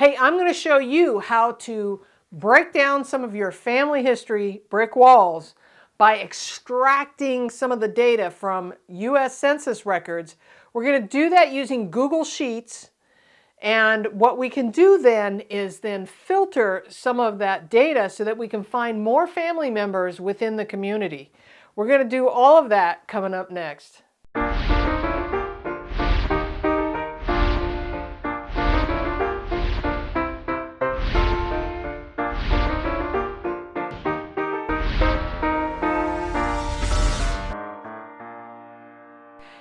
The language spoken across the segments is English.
Hey, I'm going to show you how to break down some of your family history brick walls by extracting some of the data from US Census records. We're going to do that using Google Sheets. And what we can do then is filter some of that data so that we can find more family members within the community. We're going to do all of that coming up next.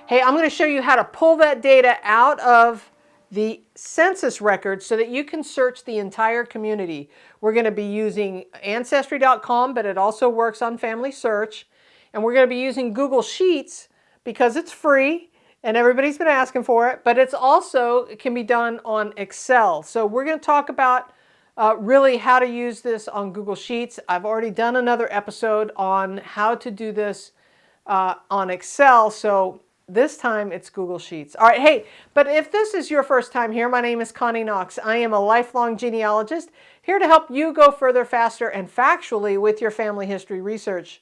Hey, I'm going to show you how to pull that data out of the census records so that you can search the entire community. We're going to be using Ancestry.com, but it also works on FamilySearch. And we're going to be using Google Sheets because it's free and everybody's been asking for it, but it can be done on Excel. So we're going to talk about really how to use this on Google Sheets. I've already done another episode on how to do this on Excel. So this time it's Google Sheets. All right, hey, but if this is your first time here, my name is Connie Knox. I am a lifelong genealogist here to help you go further, faster, and factually with your family history research.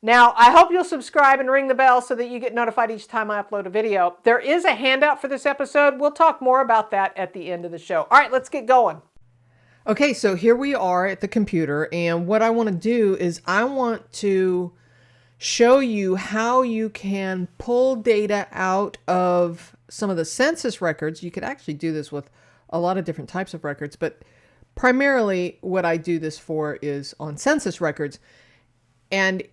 Now, I hope you'll subscribe and ring the bell so that you get notified each time I upload a video. There is a handout for this episode. We'll talk more about that at the end of the show. All right, let's get going. Okay, so here we are at the computer, and what I want to do is I want to show you how you can pull data out of some of the census records. You could actually do this with a lot of different types of records, but primarily what I do this for is on census records. And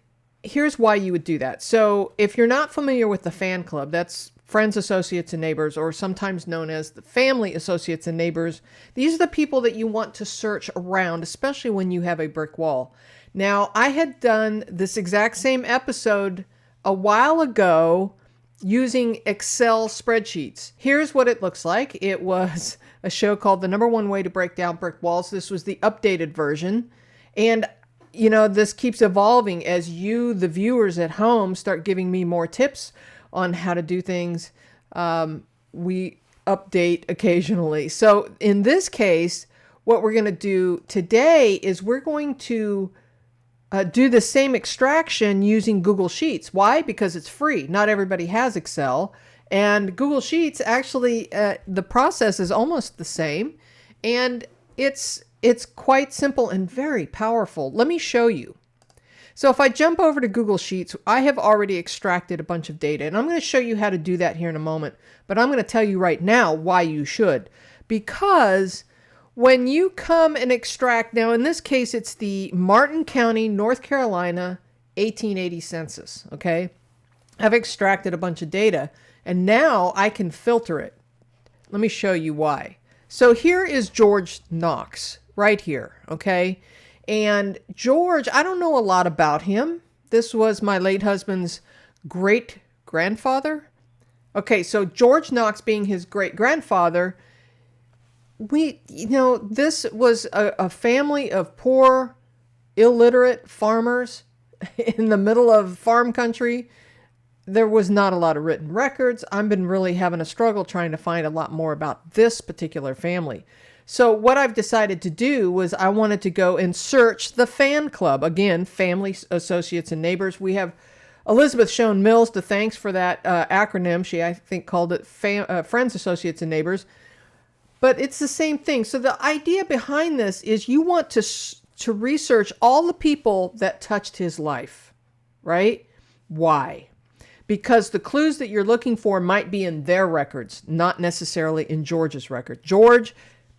here's why you would do that. So if you're not familiar with the fan club, that's friends, associates, and neighbors, or sometimes known as the family associates and neighbors. These are the people that you want to search around, especially when you have a brick wall. Now, I had done this exact same episode a while ago using Excel spreadsheets. Here's what it looks like. It was a show called The #1 Way to Break Down Brick Walls. This was the updated version. And, you know, this keeps evolving as you, the viewers at home, start giving me more tips on how to do things. We update occasionally. So in this case, what we're going to do today is we're going to do the same extraction using Google Sheets. Why? Because it's free. Not everybody has Excel. And Google Sheets, actually, the process is almost the same. And it's quite simple and very powerful. Let me show you. So if I jump over to Google Sheets, I have already extracted a bunch of data. And I'm going to show you how to do that here in a moment. But I'm going to tell you right now why you should. Because when you come and extract, now in this case, it's the Martin County, North Carolina, 1880 census, okay? I've extracted a bunch of data, and now I can filter it. Let me show you why. So here is George Knox, right here, okay? And George, I don't know a lot about him. This was my late husband's great-grandfather. Okay, so George Knox being his great-grandfather, this was a family of poor, illiterate farmers in the middle of farm country. There was not a lot of written records. I've been really having a struggle trying to find a lot more about this particular family. So what I've decided to do was I wanted to go and search the fan club. Again, family, associates, and neighbors. We have Elizabeth Schoen Mills to thanks for that acronym. She, I think, called it Friends, Associates, and Neighbors. But it's the same thing. So the idea behind this is you want to research all the people that touched his life, right? Why? Because the clues that you're looking for might be in their records, not necessarily in George's record. George,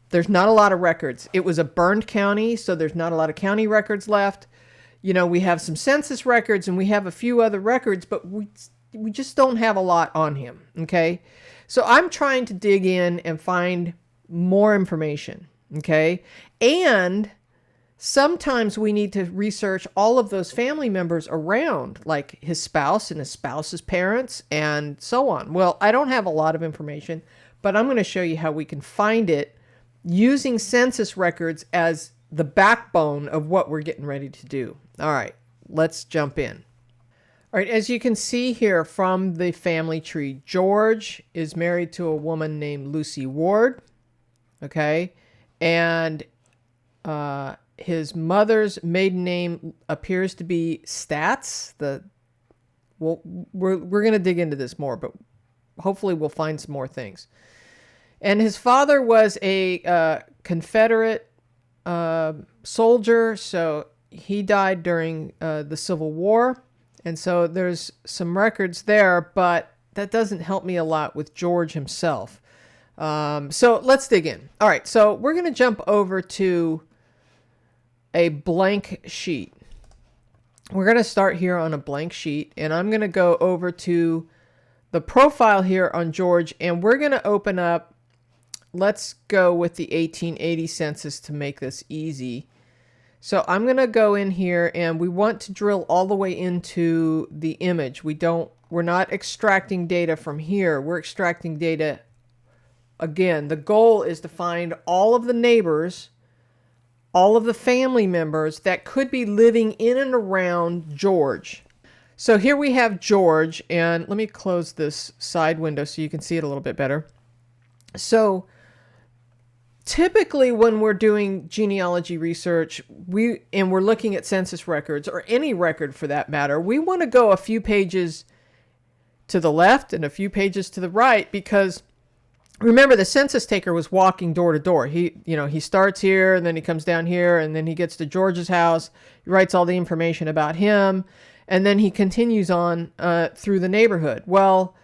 there's not a lot of records. It was a burned county, so there's not a lot of county records left. You know, we have some census records and we have a few other records, but we just don't have a lot on him, okay? So I'm trying to dig in and find more information, okay? And sometimes we need to research all of those family members around, like his spouse and his spouse's parents and so on. Well, I don't have a lot of information, but I'm going to show you how we can find it using census records as the backbone of what we're getting ready to do. All right, let's jump in. All right, as you can see here from the family tree, George is married to a woman named Lucy Ward. Okay, and his mother's maiden name appears to be Stats. We're going to dig into this more, but hopefully we'll find some more things. And his father was a Confederate soldier, so he died during the Civil War. And so there's some records there, but that doesn't help me a lot with George himself. So let's dig in. All right, so we're going to jump over to a blank sheet. We're going to start here on a blank sheet, and I'm going to go over to the profile here on George, and we're going to open up, let's go with the 1880 census to make this easy. So I'm going to go in here, and we want to drill all the way into the image. We're not extracting data from here. We're extracting data. Again, the goal is to find all of the neighbors, all of the family members that could be living in and around George. So here we have George, and let me close this side window so you can see it a little bit better. So typically when we're doing genealogy research, we're looking at census records, or any record for that matter, we want to go a few pages to the left and a few pages to the right, because remember, the census taker was walking door to door. He starts here, and then he comes down here, and then he gets to George's house. He writes all the information about him, and then he continues on through the neighborhood. Well,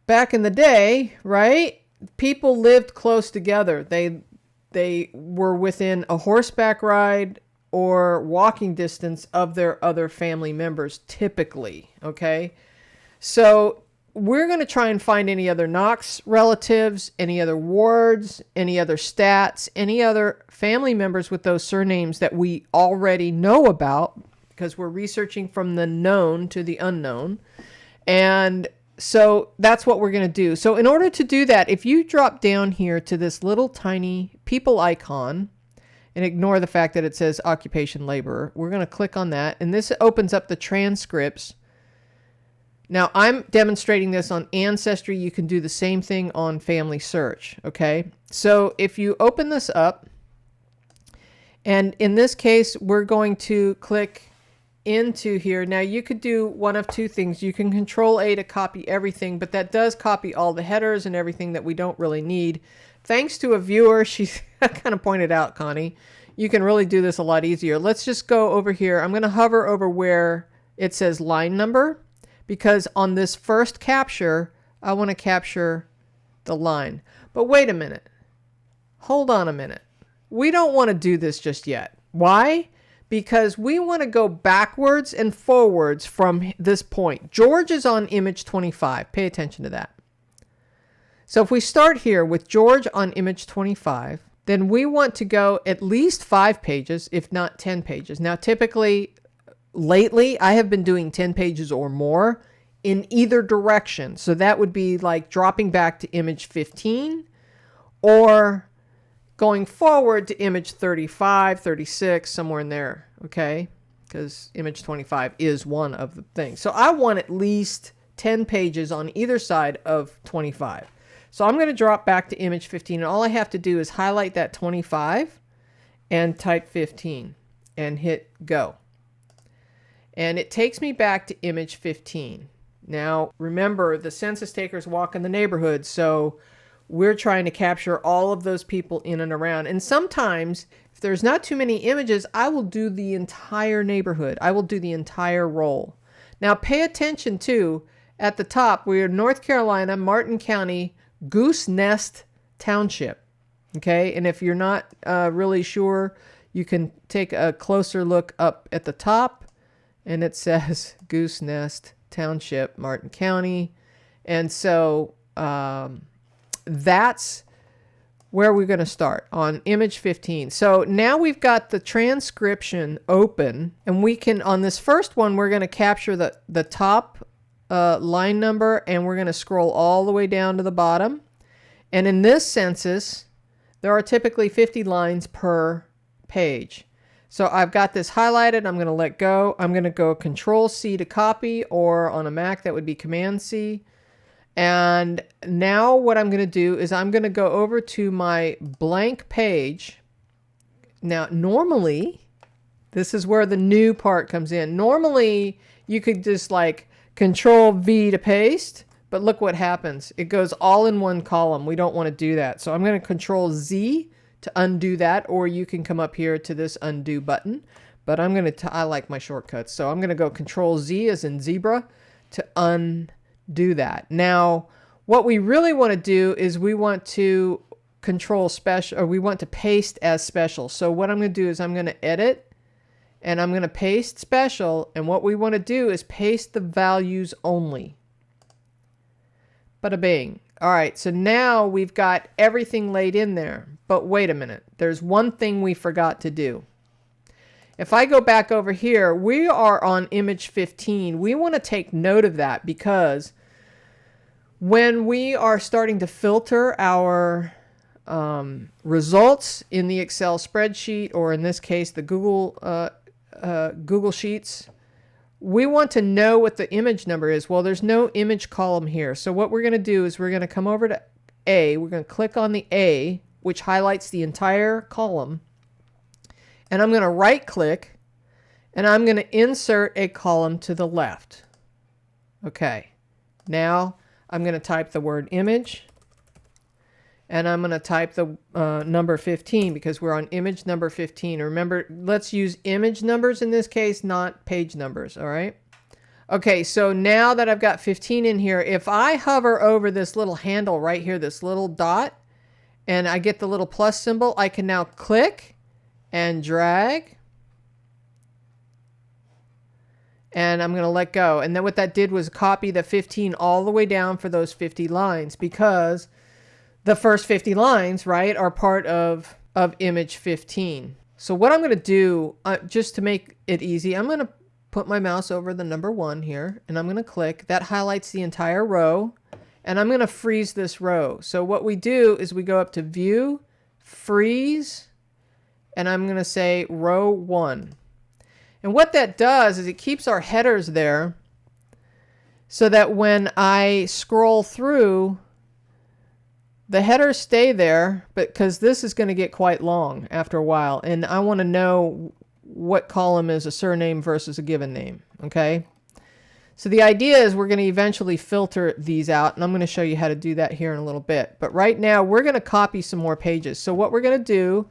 back in the day, right, people lived close together. They were within a horseback ride or walking distance of their other family members, typically, okay? So we're going to try and find any other Knox relatives, any other wards, any other stats, any other family members with those surnames that we already know about, because we're researching from the known to the unknown. And so that's what we're going to do. So in order to do that, if you drop down here to this little tiny people icon and ignore the fact that it says occupation laborer, we're going to click on that. And this opens up the transcripts. Now, I'm demonstrating this on Ancestry. You can do the same thing on FamilySearch, okay? So if you open this up, and in this case, we're going to click into here. Now, you could do one of two things. You can Control-A to copy everything, but that does copy all the headers and everything that we don't really need. Thanks to a viewer, she kind of pointed out, Connie, you can really do this a lot easier. Let's just go over here. I'm going to hover over where it says line number, because on this first capture, I want to capture the line. But wait a minute. Hold on a minute. We don't want to do this just yet. Why? Because we want to go backwards and forwards from this point. George is on image 25. Pay attention to that. So if we start here with George on image 25, then we want to go at least 5 pages, if not 10 pages. Now, typically, lately, I have been doing 10 pages or more in either direction. So that would be like dropping back to image 15 or going forward to image 35, 36, somewhere in there, okay? Because image 25 is one of the things. So I want at least 10 pages on either side of 25. So I'm going to drop back to image 15, and all I have to do is highlight that 25 and type 15 and hit go. And it takes me back to image 15. Now, remember, the census takers walk in the neighborhood, so we're trying to capture all of those people in and around. And sometimes, if there's not too many images, I will do the entire neighborhood. I will do the entire roll. Now, pay attention to, at the top, we're in North Carolina, Martin County, Goose Nest Township. Okay, and if you're not really sure, you can take a closer look up at the top, and it says Goose Nest Township, Martin County. And so that's where we're going to start, on image 15. So now we've got the transcription open, and we can, on this first one, we're going to capture the top line number, and we're going to scroll all the way down to the bottom. And in this census, there are typically 50 lines per page. So I've got this highlighted. I'm going to let go. I'm going to go Control-C to copy, or on a Mac, that would be Command-C. And now what I'm going to do is I'm going to go over to my blank page. Now, normally, this is where the new part comes in. Normally, you could just like Control V to paste, but look what happens. It goes all in one column. We don't want to do that. So I'm going to Control Z to undo that, or you can come up here to this undo button. But I'm going to, I like my shortcuts. So I'm going to go Control Z as in zebra to undo that. Now, what we really want to do is we want to control special, or we want to paste as special. So what I'm going to do is I'm going to edit and I'm going to paste special. And what we want to do is paste the values only. Bada bing. All right. So now we've got everything laid in there, but wait a minute. There's one thing we forgot to do. If I go back over here, we are on image 15. We want to take note of that because when we are starting to filter our results in the Excel spreadsheet, or in this case, the Google Sheets, we want to know what the image number is. Well, there's no image column here. So what we're going to do is we're going to come over to A. We're going to click on the A, which highlights the entire column. And I'm going to right click and I'm going to insert a column to the left. Okay. Now I'm going to type the word image and I'm going to type the number 15 because we're on image number 15. Remember, let's use image numbers in this case, not page numbers. All right. Okay. So now that I've got 15 in here, if I hover over this little handle right here, this little dot, and I get the little plus symbol, I can now click and drag, and I'm going to let go. And then what that did was copy the 15 all the way down for those 50 lines, because the first 50 lines, right, are part of image 15. So what I'm going to do, just to make it easy, I'm going to put my mouse over the number 1 here, and I'm going to click. That highlights the entire row, and I'm going to freeze this row. So what we do is we go up to View, Freeze, and I'm going to say row 1. And what that does is it keeps our headers there so that when I scroll through, the headers stay there, but because this is going to get quite long after a while. And I want to know what column is a surname versus a given name. Okay. So the idea is we're going to eventually filter these out, and I'm going to show you how to do that here in a little bit. But right now we're going to copy some more pages. So what we're going to do,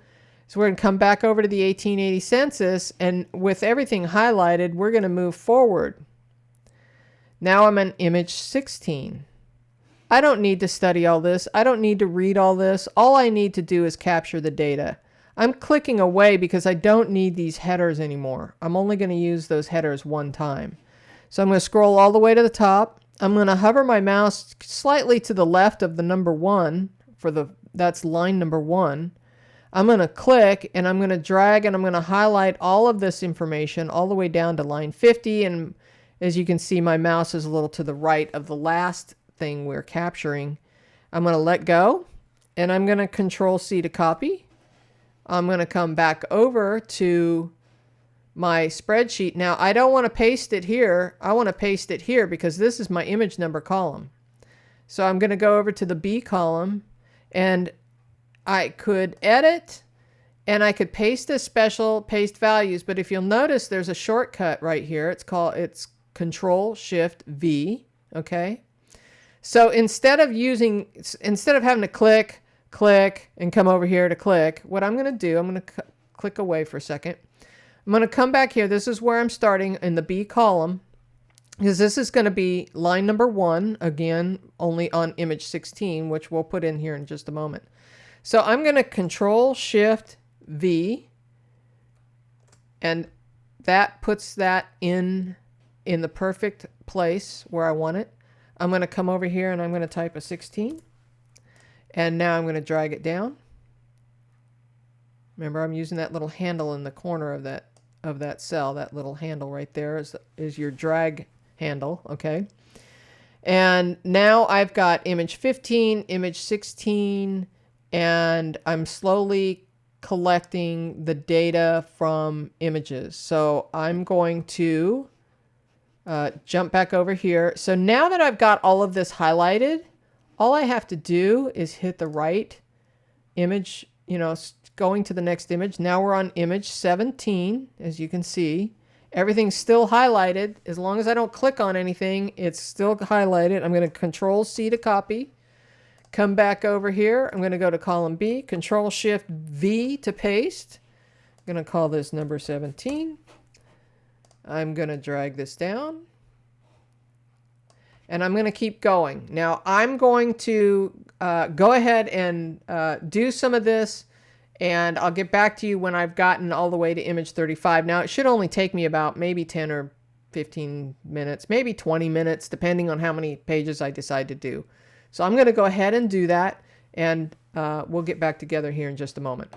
so we're going to come back over to the 1880 census, and with everything highlighted, we're going to move forward. Now I'm on image 16. I don't need to study all this. I don't need to read all this. All I need to do is capture the data. I'm clicking away because I don't need these headers anymore. I'm only going to use those headers one time. So I'm going to scroll all the way to the top. I'm going to hover my mouse slightly to the left of the number 1 that's line number 1. I'm going to click and I'm going to drag and I'm going to highlight all of this information all the way down to line 50. And as you can see, my mouse is a little to the right of the last thing we're capturing. I'm going to let go and I'm going to Control C to copy. I'm going to come back over to my spreadsheet. Now, I don't want to paste it here. I want to paste it here because this is my image number column. So I'm going to go over to the B column, and I could edit and I could paste a special paste values. But if you'll notice, there's a shortcut right here. It's Control Shift V. Okay. So instead of having to click and come over here to click, what I'm going to do, I'm going to click away for a second. I'm going to come back here. This is where I'm starting in the B column, because this is going to be line number 1, again, only on image 16, which we'll put in here in just a moment. So I'm going to Control Shift V, and that puts that in the perfect place where I want it. I'm going to come over here and I'm going to type a 16, and now I'm going to drag it down. Remember, I'm using that little handle in the corner of that cell. That little handle right there is your drag handle. Okay. And now I've got image 15, image 16, and I'm slowly collecting the data from images. So I'm going to jump back over here. So now that I've got all of this highlighted, all I have to do is hit the right image, going to the next image. Now we're on image 17, as you can see. Everything's still highlighted. As long as I don't click on anything, it's still highlighted. I'm going to Control C to copy. Come back over here. I'm going to go to column B, Control Shift V to paste. I'm going to call this number 17. I'm going to drag this down. And I'm going to keep going. Now I'm going to go ahead and do some of this, and I'll get back to you when I've gotten all the way to image 35. Now it should only take me about maybe 10 or 15 minutes, maybe 20 minutes, depending on how many pages I decide to do. So I'm going to go ahead and do that, and we'll get back together here in just a moment.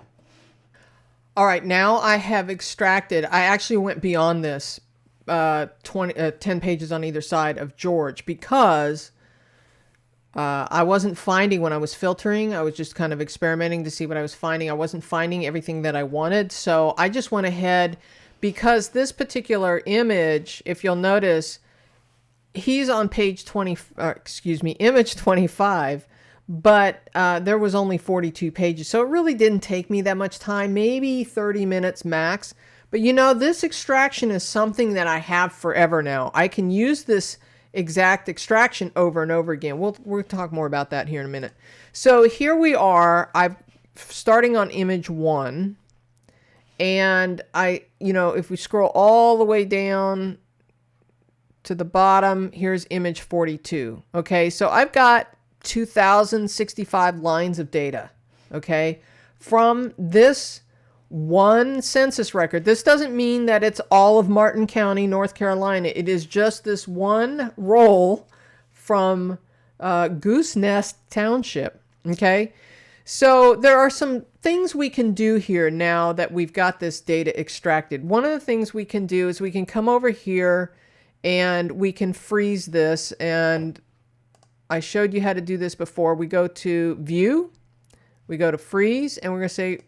All right, now I have extracted, I actually went beyond this 10 pages on either side of George, because I wasn't finding, when I was filtering, I was just kind of experimenting to see what I was finding. I wasn't finding everything that I wanted. So I just went ahead, because this particular image, if you'll notice, he's on page 20, image 25, but there was only 42 pages. So it really didn't take me that much time, maybe 30 minutes max. But this extraction is something that I have forever now. I can use this exact extraction over and over again. We'll talk more about that here in a minute. So here we are. I'm starting on image 1. And if we scroll all the way down to the bottom, here's image 42. Okay, so I've got 2,065 lines of data. Okay, from this one census record. This doesn't mean that it's all of Martin County, North Carolina. It is just this one roll from Goose Nest Township. Okay, so there are some things we can do here now that we've got this data extracted. One of the things we can do is we can come over here and we can freeze this. And I showed you how to do this before. We go to View, we go to Freeze, and we're going to say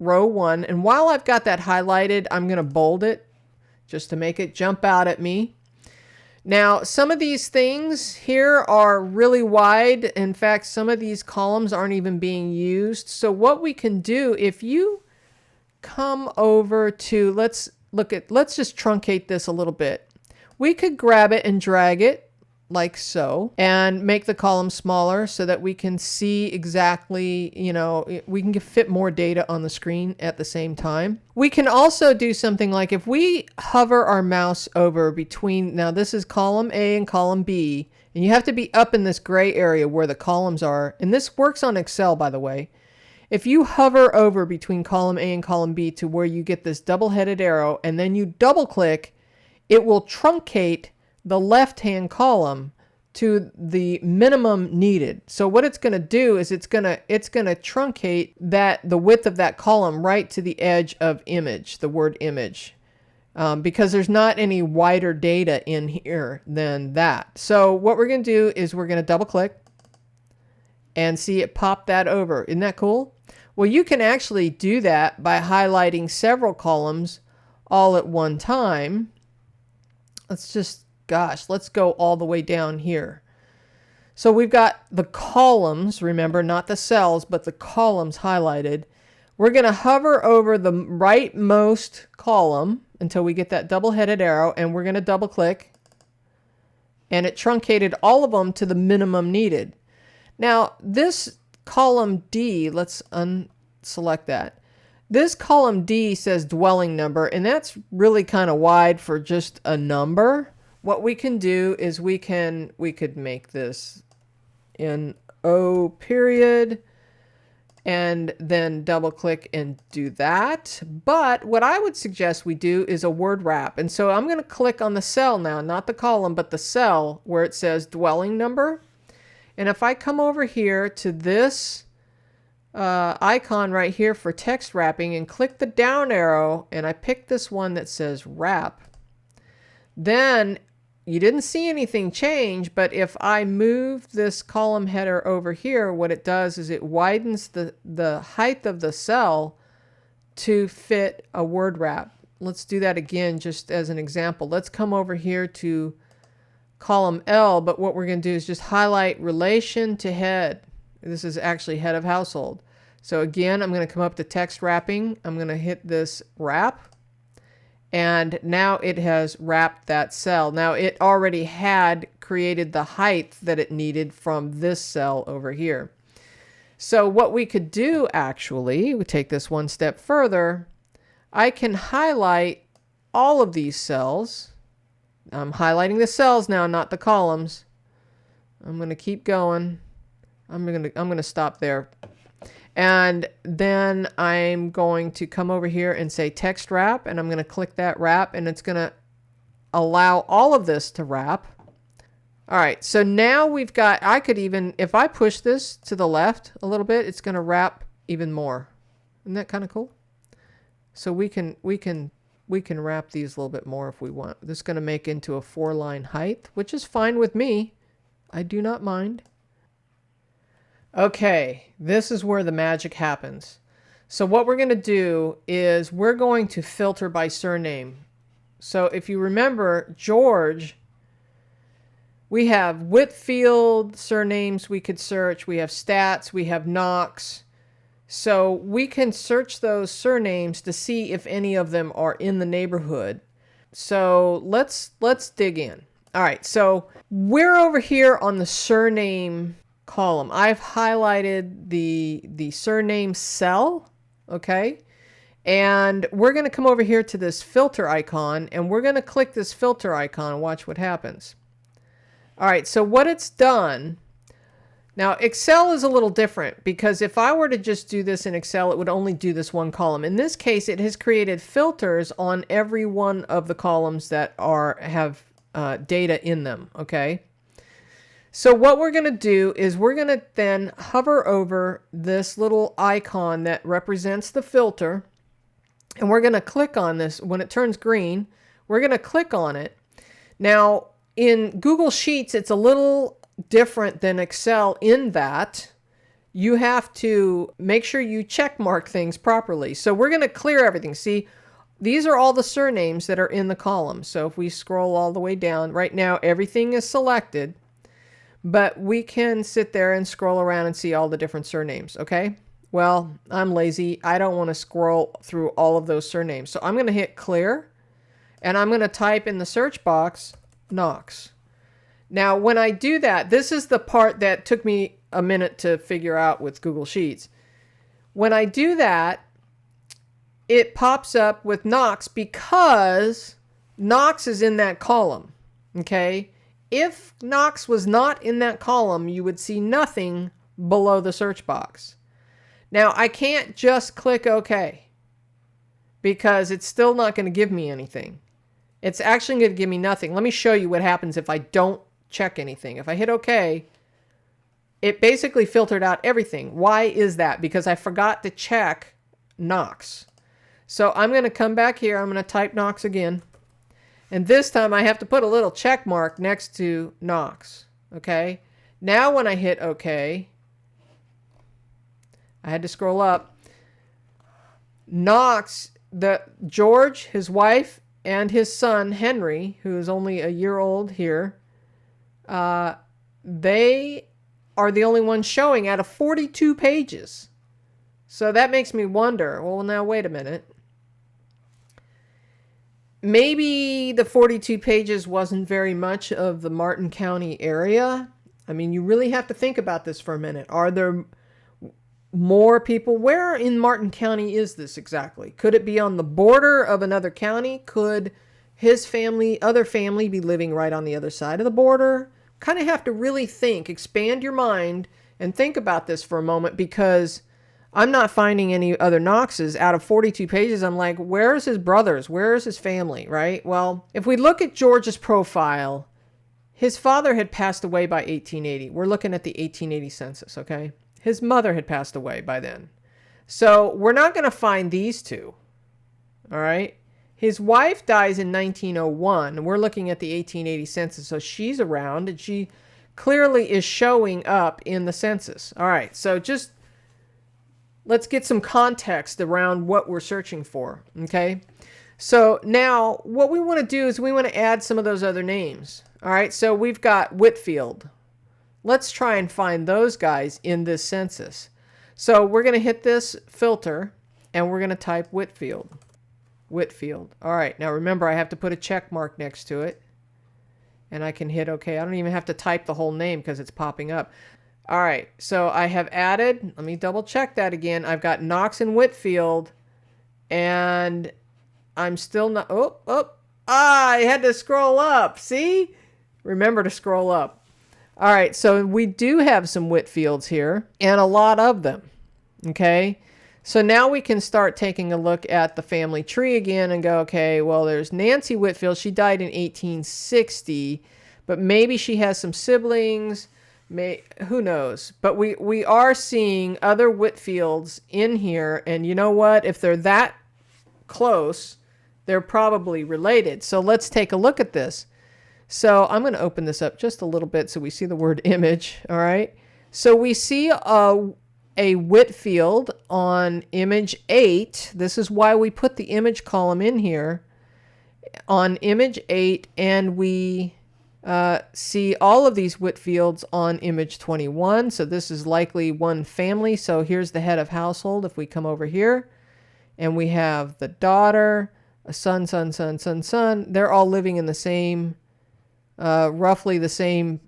row 1. And while I've got that highlighted, I'm going to bold it just to make it jump out at me. Now, some of these things here are really wide. In fact, some of these columns aren't even being used. So what we can do, if you come over to, let's just truncate this a little bit. We could grab it and drag it like so, and make the column smaller so that we can see exactly, we can fit more data on the screen at the same time. We can also do something like if we hover our mouse over between, now this is column A and column B, and you have to be up in this gray area where the columns are, and this works on Excel, by the way. If you hover over between column A and column B to where you get this double-headed arrow, and then you double click, it will truncate the left-hand column to the minimum needed. So what it's going to do is it's going to truncate the width of that column right to the edge of image, the word image, because there's not any wider data in here than that. So what we're going to do is we're going to double click and see it pop that over. Isn't that cool? Well, you can actually do that by highlighting several columns all at one time. Let's go all the way down here. So we've got the columns, remember, not the cells, but the columns highlighted. We're going to hover over the rightmost column until we get that double-headed arrow, and we're going to double click, and it truncated all of them to the minimum needed. Now, this column D, let's unselect that. This column D says dwelling number, and that's really kind of wide for just a number. What we can do is we could make this in O period and then double click and do that. But what I would suggest we do is a word wrap. And so I'm going to click on the cell now, not the column, but the cell where it says dwelling number. And if I come over here to this icon right here for text wrapping and click the down arrow, and I pick this one that says wrap, then you didn't see anything change. But if I move this column header over here, what it does is it widens the height of the cell to fit a word wrap. let's do that again just as an example. Let's come over here to column L, but what we're going to do is just highlight relation to head. This is actually head of household. So again, I'm going to come up to text wrapping. I'm going to hit this wrap. And now it has wrapped that cell. Now it already had created the height that it needed from this cell over here. So what we could do actually, we take this one step further. I can highlight all of these cells. I'm highlighting the cells now, not the columns. I'm going to keep going. I'm going to stop there. And then I'm going to come over here and say text wrap, and I'm going to click that wrap, and it's going to allow all of this to wrap. All right, so now we've got, I could even, if I push this to the left a little bit, it's going to wrap even more. Isn't that kind of cool? So we can wrap these a little bit more if we want. This is going to make into a 4-line height, which is fine with me. I do not mind. Okay, this is where the magic happens. So what we're going to do is we're going to filter by surname. So if you remember George, we have Whitfield surnames we could search. We have stats. We have Knox. So we can search those surnames to see if any of them are in the neighborhood. So let's dig in. All right, so we're over here on the surname column. I've highlighted the surname cell, okay? And we're going to come over here to this filter icon, and we're going to click this filter icon and watch what happens. All right, so what it's done, now Excel is a little different because if I were to just do this in Excel, it would only do this one column. In this case, it has created filters on every one of the columns that have data in them, okay? So what we're going to do is we're going to then hover over this little icon that represents the filter, and we're going to click on this. When it turns green, we're going to click on it. Now, in Google Sheets, it's a little different than Excel in that you have to make sure you check mark things properly. So we're going to clear everything. See, these are all the surnames that are in the column. So if we scroll all the way down, right now everything is selected. But we can sit there and scroll around and see all the different surnames, okay? Well, I'm lazy. I don't want to scroll through all of those surnames. So I'm going to hit clear, and I'm going to type in the search box, Knox. Now, when I do that, this is the part that took me a minute to figure out with Google Sheets. When I do that, it pops up with Knox because Knox is in that column, okay? If Knox was not in that column, you would see nothing below the search box. Now, I can't just click OK because it's still not going to give me anything. It's actually going to give me nothing. Let me show you what happens if I don't check anything. If I hit OK, it basically filtered out everything. Why is that? Because I forgot to check Knox. So I'm going to come back here. I'm going to type Knox again. And this time I have to put a little check mark next to Knox. Okay. Now when I hit OK, I had to scroll up. Knox, George, his wife, and his son, Henry, who is only a year old here, they are the only ones showing out of 42 pages. So that makes me wonder, well, now wait a minute. Maybe the 42 pages wasn't very much of the Martin County area. I mean, you really have to think about this for a minute. Are there more people? Where in Martin County is this exactly? Could it be on the border of another county? Could his family, other family, be living right on the other side of the border? Kind of have to really think, expand your mind, and think about this for a moment because I'm not finding any other Knoxes out of 42 pages. I'm like, where's his brothers? Where's his family, right? Well, if we look at George's profile, his father had passed away by 1880. We're looking at the 1880 census, okay? His mother had passed away by then. So we're not going to find these two, all right? His wife dies in 1901, and we're looking at the 1880 census, so she's around, and she clearly is showing up in the census. All right, so just let's get some context around what we're searching for, okay? So now what we want to do is we want to add some of those other names. All right, so we've got Whitfield. Let's try and find those guys in this census. So we're going to hit this filter and we're going to type Whitfield. Whitfield. All right, now remember I have to put a check mark next to it. And I can hit OK. I don't even have to type the whole name because it's popping up. All right, so I have added, let me double check that again. I've got Knox and Whitfield, and I'm still not, I had to scroll up. See? Remember to scroll up. All right, so we do have some Whitfields here, and a lot of them. Okay, so now we can start taking a look at the family tree again and go, okay, well, there's Nancy Whitfield. She died in 1860, but maybe she has some siblings. Who knows? But we are seeing other Whitfields in here, and you know what? If they're that close, they're probably related. So let's take a look at this. So I'm going to open this up just a little bit so we see the word image. All right. So we see a Whitfield on image 8. This is why we put the image column in here on image 8, and we see all of these Whitfields on image 21. So this is likely one family. So here's the head of household. If we come over here and we have the daughter, a son, they're all living in the same, roughly the same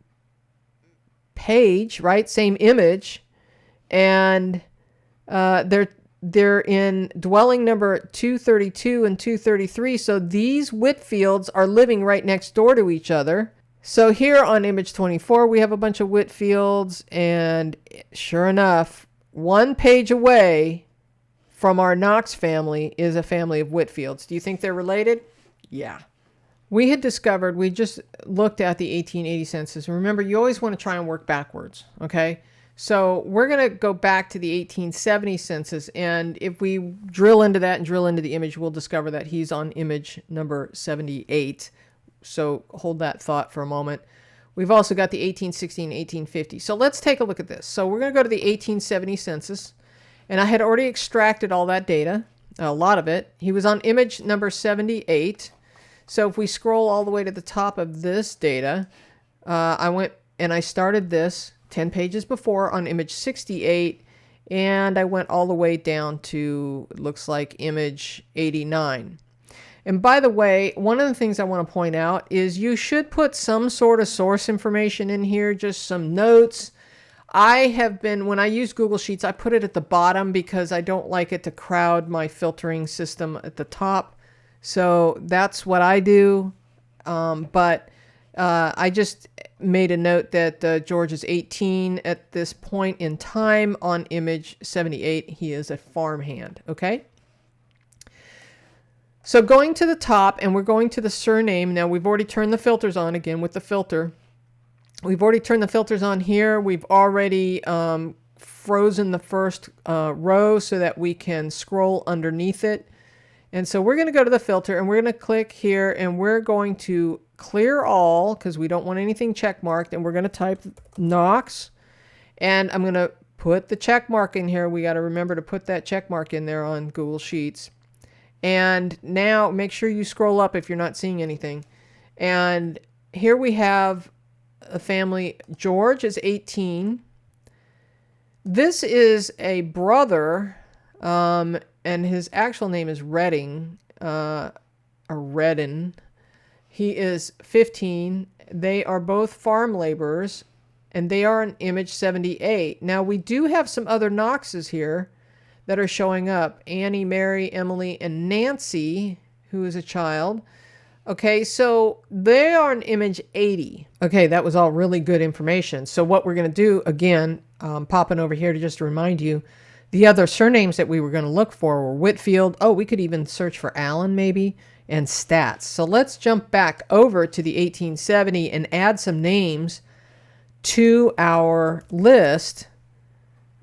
page, right? Same image. And they're in dwelling number 232 and 233. So these Whitfields are living right next door to each other. So here on image 24, we have a bunch of Whitfields, and sure enough, one page away from our Knox family is a family of Whitfields. Do you think they're related? Yeah. We had discovered, we just looked at the 1880 census. Remember, you always want to try and work backwards, okay? So we're going to go back to the 1870 census, and if we drill into that and drill into the image, we'll discover that he's on image number 78. So hold that thought for a moment. We've also got the 1860 and 1850. So let's take a look at this. So we're going to go to the 1870 census, and I had already extracted all that data, a lot of it. He was on image number 78. So if we scroll all the way to the top of this data, I went and I started this 10 pages before on image 68, and I went all the way down to, it looks like, image 89. And by the way, one of the things I want to point out is you should put some sort of source information in here, just some notes. I have been, when I use Google Sheets, I put it at the bottom because I don't like it to crowd my filtering system at the top. So that's what I do. But I just made a note that George is 18 at this point in time on image 78. He is a farmhand. Okay. So going to the top, and we're going to the surname. Now we've already turned the filters on again with the filter. We've already turned the filters on here. We've already frozen the first row so that we can scroll underneath it. And so we're going to go to the filter, and we're going to click here, and we're going to clear all because we don't want anything check marked. And we're going to type Knox, and I'm going to put the check mark in here. We got to remember to put that check mark in there on Google Sheets. And now make sure you scroll up if you're not seeing anything. And here we have a family. George is 18. This is a brother, and his actual name is Redding, or Redden. He is 15. They are both farm laborers, and they are in image 78. Now, we do have some other Knoxes here that are showing up. Annie, Mary, Emily, and Nancy, who is a child. Okay, so they are in image 80. Okay, that was all really good information. So what we're going to do, again, popping over here to just remind you, the other surnames that we were going to look for were Whitfield. Oh, we could even search for Allen maybe, and Stats. So let's jump back over to the 1870 and add some names to our list.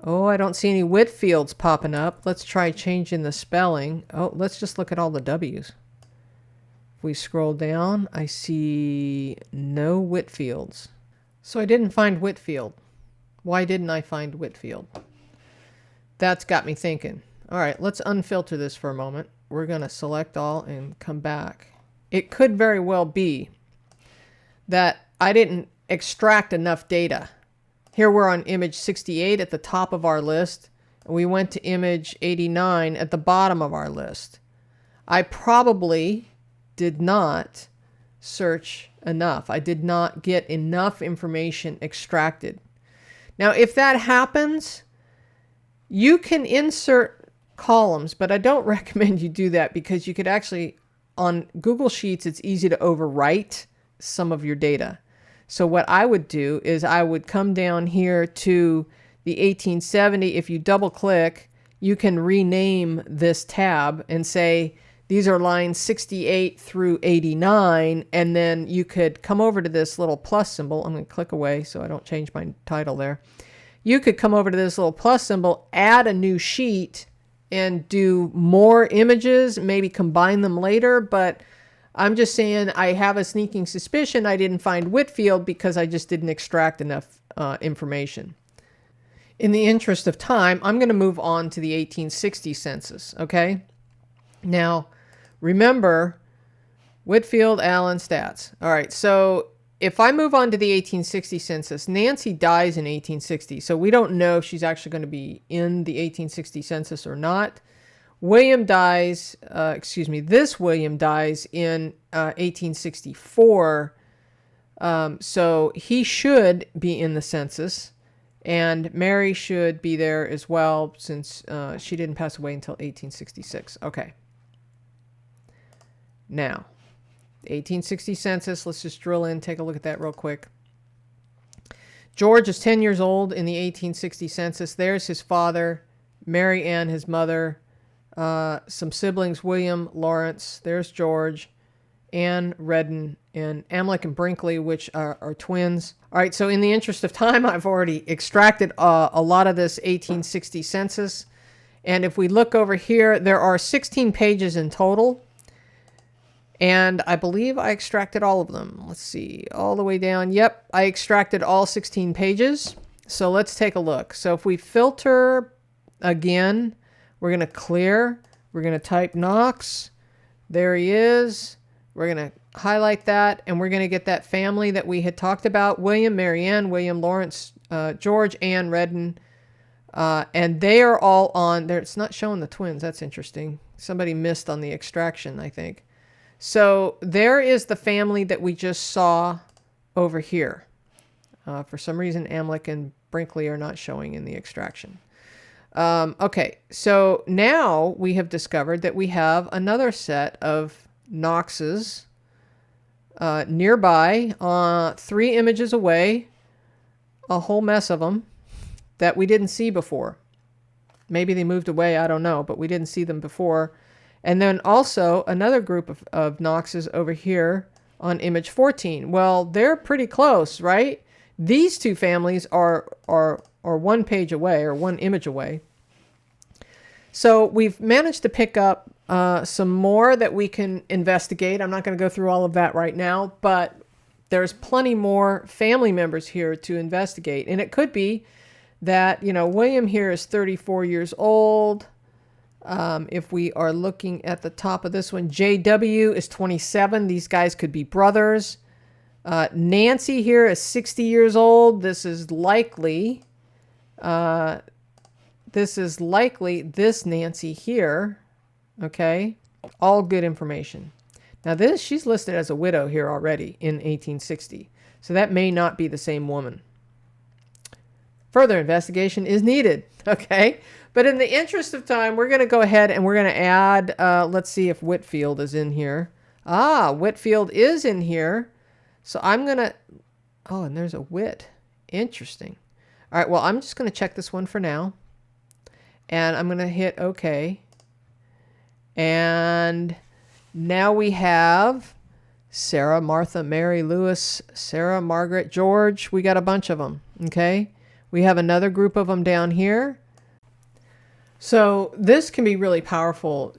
Oh, I don't see any Whitfields popping up. Let's try changing the spelling. Oh, let's just look at all the W's. If we scroll down, I see no Whitfields. So I didn't find Whitfield. Why didn't I find Whitfield? That's got me thinking. All right, let's unfilter this for a moment. we're going to select all and come back. It could very well be that I didn't extract enough data. Here we're on image 68 at the top of our list. And we went to image 89 at the bottom of our list. I probably did not search enough. I did not get enough information extracted. Now, if that happens, you can insert columns, but I don't recommend you do that because you could actually, on Google Sheets, it's easy to overwrite some of your data. So what I would do is I would come down here to the 1870. If you double click, you can rename this tab and say, these are lines 68 through 89. And then you could come over to this little plus symbol. I'm going to click away so I don't change my title there. You could come over to this little plus symbol, add a new sheet, and do more images, maybe combine them later. But I'm just saying I have a sneaking suspicion I didn't find Whitfield because I just didn't extract enough information. In the interest of time, I'm going to move on to the 1860 census, okay? Now, remember, Whitfield, Allen, stats. All right, so if I move on to the 1860 census, Nancy dies in 1860, so we don't know if she's actually going to be in the 1860 census or not. William dies, this William dies in 1864, so he should be in the census. And Mary should be there as well since she didn't pass away until 1866. Okay. Now, the 1860 census, let's just drill in, take a look at that real quick. George is 10 years old in the 1860 census. There's his father, Mary Ann, his mother, some siblings, William, Lawrence. There's George, Ann, Redden, and Amlech and Brinkley, which are twins. All right, so in the interest of time, I've already extracted a lot of this 1860 census. And if we look over here, there are 16 pages in total. And I believe I extracted all of them. Let's see, all the way down. Yep, I extracted all 16 pages. So let's take a look. So if we filter again, we're going to clear. We're going to type Knox. There he is. We're going to highlight that, and we're going to get that family that we had talked about. William, Mary Ann, William, Lawrence, George, Ann, Redden. And they are all on there. It's not showing the twins. That's interesting. Somebody missed on the extraction, I think. So there is the family that we just saw over here. For some reason, Amlech and Brinkley are not showing in the extraction. Okay, so now we have discovered that we have another set of Knoxes nearby, 3 images away, a whole mess of them that we didn't see before. Maybe they moved away, I don't know, but we didn't see them before. And then also another group of Knoxes over here on image 14. Well, they're pretty close, right? These two families are 1 page away or 1 image away. So we've managed to pick up some more that we can investigate. I'm not going to go through all of that right now, but there's plenty more family members here to investigate. And it could be that, William here is 34 years old. If we are looking at the top of this one, JW is 27. These guys could be brothers. Nancy here is 60 years old. This is likely this Nancy here. Okay. All good information. Now she's listed as a widow here already in 1860. So that may not be the same woman. Further investigation is needed. Okay. But in the interest of time, we're going to go ahead and we're going to add, let's see if Whitfield is in here. Whitfield is in here. So I'm going to, and there's a Whit. Interesting. All right, well, I'm just going to check this one for now. And I'm going to hit OK. And now we have Sarah, Martha, Mary, Lewis, Sarah, Margaret, George. We got a bunch of them. Okay. We have another group of them down here. So this can be really powerful.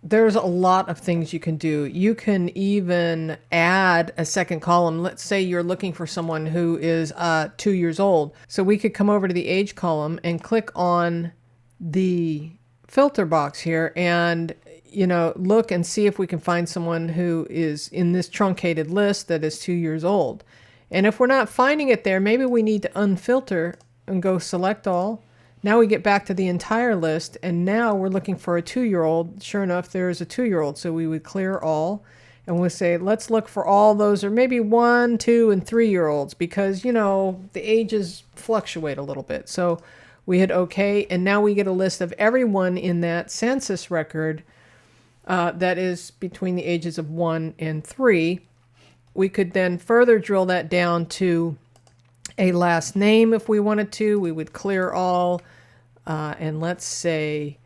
There's a lot of things you can do. You can even add a second column. Let's say you're looking for someone who is 2 years old. So we could come over to the age column and click on the filter box here, and look and see if we can find someone who is in this truncated list that is 2 years old. And if we're not finding it there, maybe we need to unfilter and go select all. Now we get back to the entire list, and now we're looking for a 2-year-old. Sure enough, there is a 2-year-old. So we would clear all, and we'll say, let's look for all those, or maybe 1, 2, and 3-year-olds, because, the ages fluctuate a little bit. So we hit OK, and now we get a list of everyone in that census record that is between the ages of 1 and 3. We could then further drill that down to a last name if we wanted to. We would clear all, and let's say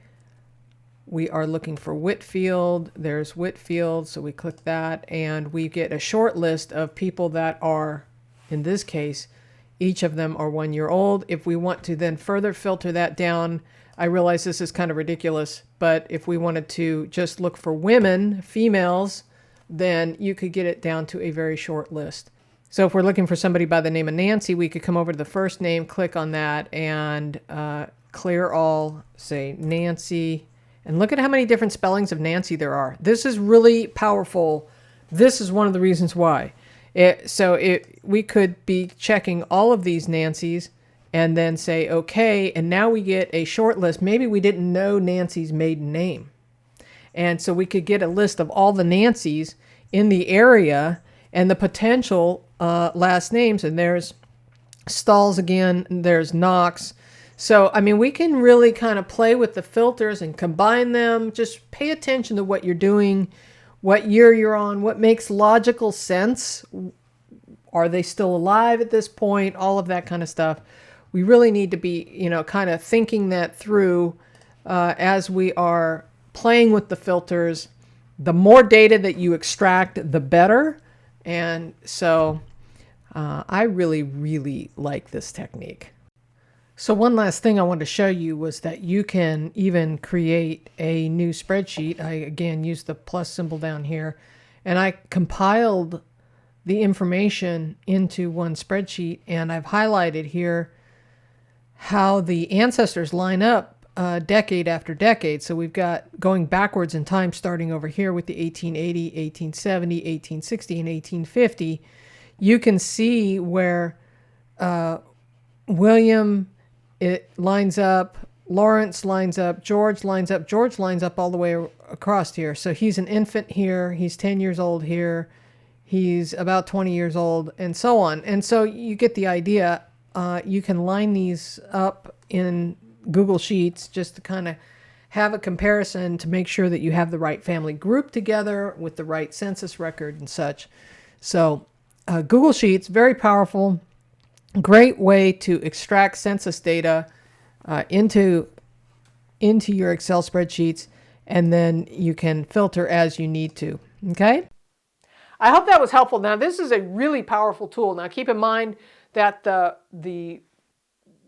we are looking for Whitfield. There's Whitfield, so we click that, and we get a short list of people that are, in this case, each of them are 1 year old. If we want to then further filter that down, I realize this is kind of ridiculous, but if we wanted to just look for women, females, then you could get it down to a very short list. So if we're looking for somebody by the name of Nancy, we could come over to the first name, click on that, and clear all, say Nancy, and look at how many different spellings of Nancy there are. This is really powerful. This is one of the reasons why. We could be checking all of these Nancys and then say, okay, and now we get a short list. Maybe we didn't know Nancy's maiden name. And so we could get a list of all the Nancys in the area and the potential last names. And there's Stalls again, and there's Knox. So, we can really kind of play with the filters and combine them. Just pay attention to what you're doing, what year you're on, what makes logical sense. Are they still alive at this point? All of that kind of stuff. We really need to be, kind of thinking that through as we are playing with the filters. The more data that you extract, the better. And so I really, really like this technique. So one last thing I wanted to show you was that you can even create a new spreadsheet. I, again, used the plus symbol down here, and I compiled the information into one spreadsheet, and I've highlighted here how the ancestors line up decade after decade. So we've got going backwards in time, starting over here with the 1880, 1870, 1860, and 1850. You can see where William, it lines up, Lawrence lines up, George lines up, George lines up all the way across here. So he's an infant here, he's 10 years old here, he's about 20 years old, and so on. And so you get the idea. You can line these up in Google Sheets just to kind of have a comparison to make sure that you have the right family group together with the right census record and such. So Google Sheets, very powerful. Great way to extract census data into your Excel spreadsheets, and then you can filter as you need to. Okay? I hope that was helpful. Now, this is a really powerful tool. Now, keep in mind that the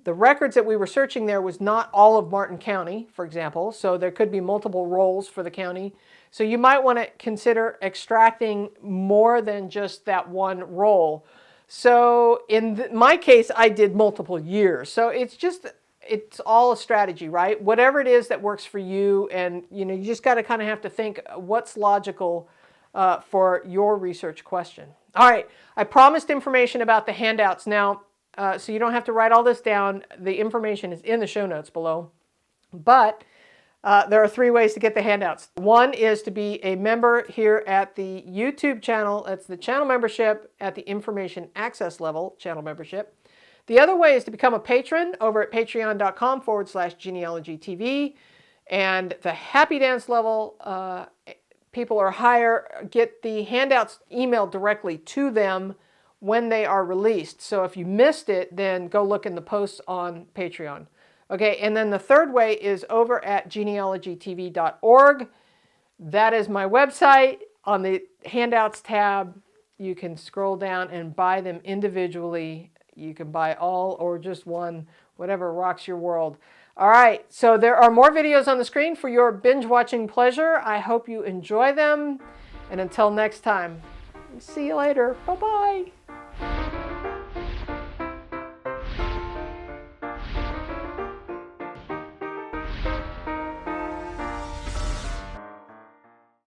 records that we were searching there was not all of Martin County, for example, so there could be multiple roles for the county. So you might want to consider extracting more than just that one role. So in my case, I did multiple years. So it's all a strategy, right? Whatever it is that works for you, and you just got to kind of have to think what's logical for your research question. All right, I promised information about the handouts. Now, so you don't have to write all this down. The information is in the show notes below. But there are 3 ways to get the handouts. One is to be a member here at the YouTube channel. That's the channel membership at the information access level, channel membership. The other way is to become a patron over at patreon.com/genealogytv. And the happy dance level, people are higher, get the handouts emailed directly to them when they are released. So if you missed it, then go look in the posts on Patreon. Okay, and then the third way is over at genealogytv.org. That is my website. On the handouts tab, you can scroll down and buy them individually. You can buy all or just one, whatever rocks your world. All right, so there are more videos on the screen for your binge watching pleasure. I hope you enjoy them. And until next time, see you later. Bye-bye.